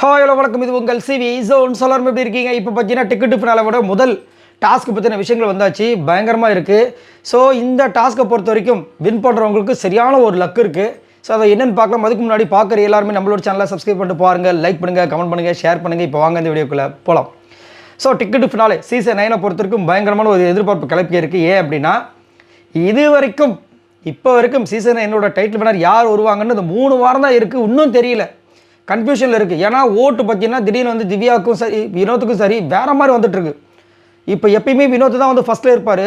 Hi hello வணக்கம். இது உங்கள் சிவி ஜோன் சொல்லார். எப்படி இருக்கீங்க? இப்போ பார்த்தீங்கன்னா டிக்கெட் ஃபினாலோட முதல் டாஸ்க்கு பற்றின விஷயங்கள் வந்தாச்சு. பயங்கரமாக இருக்குது. ஸோ இந்த டாஸ்க்கை பொறுத்த வரைக்கும் வின் பண்ணுறவங்களுக்கு சரியான ஒரு லக் இருக்குது. ஸோ அதை என்னென்னு பார்க்கலாம். அதுக்கு முன்னாடி பார்க்குற எல்லாருமே நம்மளோட சேனலை சப்ஸ்கிரைப் பண்ணிட்டு பாருங்கள், லைக் பண்ணுங்கள், கமெண்ட் பண்ணுங்கள், ஷேர் பண்ணுங்கள். இப்போ வாங்க இந்த வீடியோக்குள்ளே போகலாம். ஸோ டிக்கெட் ஃபினாலே சீசன் 9 பொறுத்த வரைக்கும் பயங்கரமான ஒரு எதிர்பார்ப்பு கிளப்பி இருக்குது. ஏன் அப்படின்னா இது வரைக்கும் இப்போ வரைக்கும் சீசன் 9 டைட்டில் வினர் யார் வருவாங்கன்னு இந்த 3 வாரம் தான் இருக்குது. இன்னும் தெரியல, கன்ஃபியூஷனில் இருக்குது. ஏன்னா ஓட்டு பார்த்தீங்கன்னா திடீர்னு வந்து திவ்யாவுக்கும் சரி வினோத்துக்கும் சரி வேறு மாதிரி வந்துட்டுருக்கு. இப்போ எப்பயுமே வினோத் தான் வந்து ஃபஸ்ட்டில் இருப்பார்.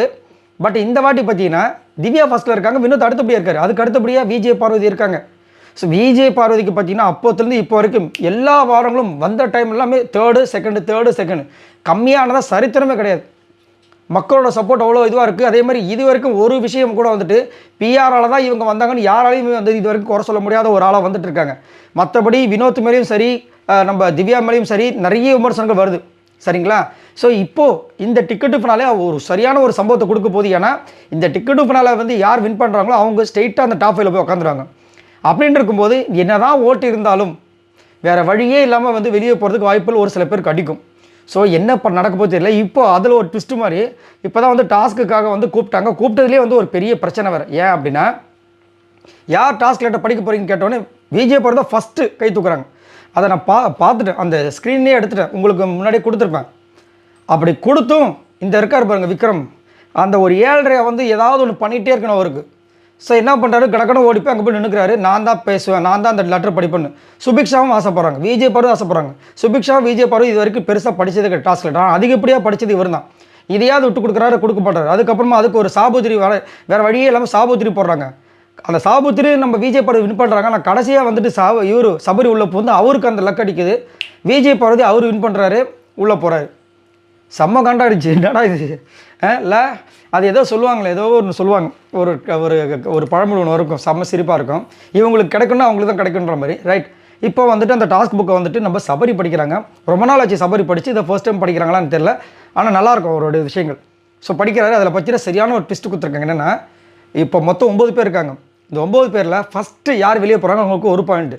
பட் இந்த வாட்டி பார்த்தீங்கன்னா திவ்யா ஃபஸ்ட்டில் இருக்காங்க, வினோத் அடுத்தபடியாக இருக்கார். அதுக்கு அடுத்தபடியாக விஜய் பார்வதி இருக்காங்க. ஸோ விஜய் பார்வதிக்கு பார்த்தீங்கன்னா அப்போத்துலேருந்து இப்போ வரைக்கும் எல்லா வாரங்களும் வந்த டைம் எல்லாமே தேர்டு செகண்டு கம்மியானதாக சரித்திரமே கிடையாது. மக்களோட சப்போர்ட் அவ்வளோ இதுவாக இருக்குது. அதே மாதிரி இது வரைக்கும் ஒரு விஷயம் கூட வந்துட்டு பிஆரால் தான் இவங்க வந்தாங்கன்னு யாராலையும் வந்து இது வரைக்கும் குறை சொல்ல முடியாத ஒரு ஆளாக வந்துட்டு இருக்காங்க. மற்றபடி வினோத் மேலேயும் சரி, நம்ம திவ்யா மேலேயும் சரி நிறைய விமர்சனங்கள் வருது. சரிங்களா? ஸோ இப்போது இந்த டிக்கெட்டு ஃபினாலே ஒரு சரியான ஒரு சம்பவத்தை கொடுக்க போகுது. ஏன்னா இந்த டிக்கெட்டு ஃபினாலே வந்து யார் வின் பண்ணுறாங்களோ அவங்க ஸ்ட்ரெயிட்டாக அந்த டாப் 5 போய் உட்காந்துருவாங்க. அப்படின்னு இருக்கும்போது என்ன தான் ஓட்டு இருந்தாலும் வேறு வழியே இல்லாமல் வந்து வெளியே போகிறதுக்கு வாய்ப்புகள் ஒரு சில பேருக்கு அடிக்கும். ஸோ என்ன நடக்க போது தெரியல. இப்போ அதில் ஒரு ட்விஸ்ட்டு மாதிரி இப்போ தான் வந்து டாஸ்க்குக்காக வந்து கூப்பிட்டாங்க. கூப்பிட்டதுலேயே வந்து ஒரு பெரிய பிரச்சனை வேறு. ஏன் அப்படின்னா யார் டாஸ்க் லேட்டாக படிக்க போகிறீங்கன்னு கேட்டோன்னே விஜய் தான் ஃபஸ்ட்டு கை தூக்குறாங்க. அதை நான் பார்த்துட்டேன், அந்த ஸ்க்ரீன்லேயே எடுத்துட்டேன், உங்களுக்கு முன்னாடியே கொடுத்துருப்பேன். அப்படி கொடுத்தும் இந்த இருக்கார் பாருங்க விக்ரம், அந்த ஒரு 7:30 வந்து ஏதாவது ஒன்று பண்ணிகிட்டே இருக்கணும் அவருக்கு. ஸோ என்ன பண்ணுறாரு, கடக்கணும் ஓடி போய் அங்கே போய் நின்றுக்கிறாரு. நான் தான் பேசுவேன், நான் தான் அந்த லெட்டர் படிப்பேன்னு. சுபிக்ஷாவும் ஆசைப்படுறாங்க, விஜய் பார்வதி ஆசைப்படுறாங்க. சுபிக்ஷாவும் விஜய் பார்வதி இது வரைக்கும் பெருசாக படித்தது டாஸ்க் லெட்டர், ஆனால் அதிகப்படியாக படித்தது இவர் தான். இதையாவது விட்டு கொடுக்குறாரு, கொடுக்க மாட்டார். அதுக்கப்புறமா அதுக்கு ஒரு சாபுத்திரி வேறு வழியே இல்லாமல் சாபுத்திரி போடுறாங்க. அந்த சாபுத்திரி நம்ம விஜய் பார்வதி வின் பண்ணுறாங்க. ஆனால் கடைசியாக வந்துட்டு இவர் சபரி உள்ளே போந்து அவருக்கு அந்த லக் அடிக்குது. விஜய் பார்வதி அவர் வின் பண்ணுறாரு, உள்ளே போகிறாரு. செம்ம காண்டாடிச்சு. என்னடா இது இல்லை, அது ஏதோ சொல்லுவாங்களே, ஏதோ ஒன்று சொல்லுவாங்க, ஒரு ஒரு ஒரு பழமொழி ஒன்று இருக்கும், செம்ம சிரிப்பாக இருக்கும். இவங்களுக்கு கிடைக்குன்னா அவங்களுக்கு தான் கிடைக்குன்ற மாதிரி. ரைட். இப்போ வந்துட்டு அந்த டாஸ்க் புக்கை வந்துட்டு நம்ம சபரி படிக்கிறாங்க. ரொம்ப நாள் ஆச்சு சபரி படித்து, இதை ஃபர்ஸ்ட் டைம் படிக்கிறாங்களான்னு தெரியல. ஆனால் நல்லாயிருக்கும் அவருடைய விஷயங்கள். ஸோ படிக்கிறாரு. அதில் பற்றின சரியான ஒரு ட்விஸ்ட் கொடுத்துருக்காங்க. என்னென்னா இப்போ மொத்தம் 9 பேர் இருக்காங்க. இந்த 9 பேரில் ஃபஸ்ட்டு யார் வெளியே போகிறாங்க அவங்களுக்கு 1 பாயிண்ட்டு,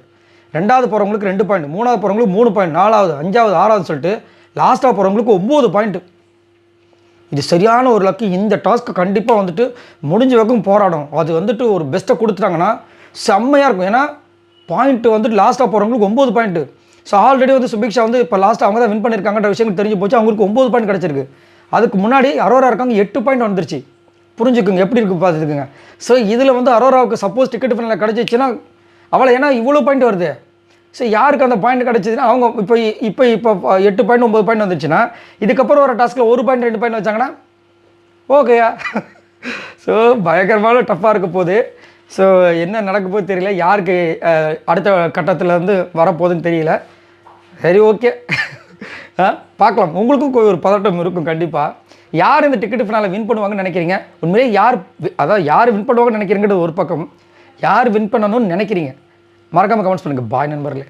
2வது போகிறவங்களுக்கு 2 பாயிண்ட், 3வது போகிறவங்களுக்கு 3 பாயிண்ட், 4வது 5வது 6வது சொல்லிட்டு லாஸ்ட்டாக போகிறவங்களுக்கு 9 பாயிண்ட்டு. இது சரியான ஒரு லக்கு. இந்த டாஸ்க்கு கண்டிப்பாக வந்துட்டு முடிஞ்ச வரைக்கும் போராடும். அது வந்துட்டு ஒரு பெஸ்ட்டை கொடுத்துட்டாங்கன்னா செம்மையாக இருக்கும். ஏன்னா பாயிண்ட்டு வந்துட்டு லாஸ்ட்டாக போகிறவங்களுக்கு 9 பாயிண்ட்டு. ஸோ ஆல்ரெடி வந்து சுபிக்ஷா வந்து இப்போ லாஸ்ட்டாக அவங்க தான் வின் பண்ணியிருக்காங்கன்ற விஷயங்கள் தெரிஞ்சு போச்சு. அவங்களுக்கு 9 பாயிண்ட் கிடச்சிருக்கு. அதுக்கு முன்னாடி அரோரா இருக்காங்க, 8 பாயிண்ட் வந்துருச்சு. புரிஞ்சுக்குங்க எப்படி இருக்குது பார்த்துக்குங்க. ஸோ இதில் வந்து அரோராவுக்கு சப்போஸ் டிக்கெட் ஃபைனலில் கிடச்சிச்சின்னா அவளை, ஏன்னா இவ்வளோ பாயிண்ட் வருது. ஸோ யாருக்கு அந்த பாயிண்ட் கிடச்சிதுன்னா அவங்க இப்போ 8 பாயிண்ட் 9 பாயிண்ட் வந்துச்சுன்னா இதுக்கப்புறம் ஒரு டாஸ்க்கில் 1 பாயிண்ட் 2 பாயிண்ட் வச்சாங்கன்னா ஓகேயா. ஸோ பயங்கரமான டஃப்பாக இருக்க போகுது. ஸோ என்ன நடக்க போது தெரியல, யாருக்கு அடுத்த கட்டத்தில் வந்து வரப்போகுதுன்னு தெரியல. சரி, ஓகே, பார்க்கலாம். உங்களுக்கும் ஒரு பதட்டம் இருக்கும் கண்டிப்பாக. யார் இந்த டிக்கெட் ஃபினாலே வின் பண்ணுவாங்கன்னு நினைக்கிறீங்க? உண்மையிலே யார் வின் பண்ணுவாங்கன்னு நினைக்கிறீங்கிறது ஒரு பக்கம், யார் வின் பண்ணணும்னு நினைக்கிறீங்க மறக்காமல் கமெண்ட்ஸ் பண்ணுங்கள். பாய் நண்பர்களே.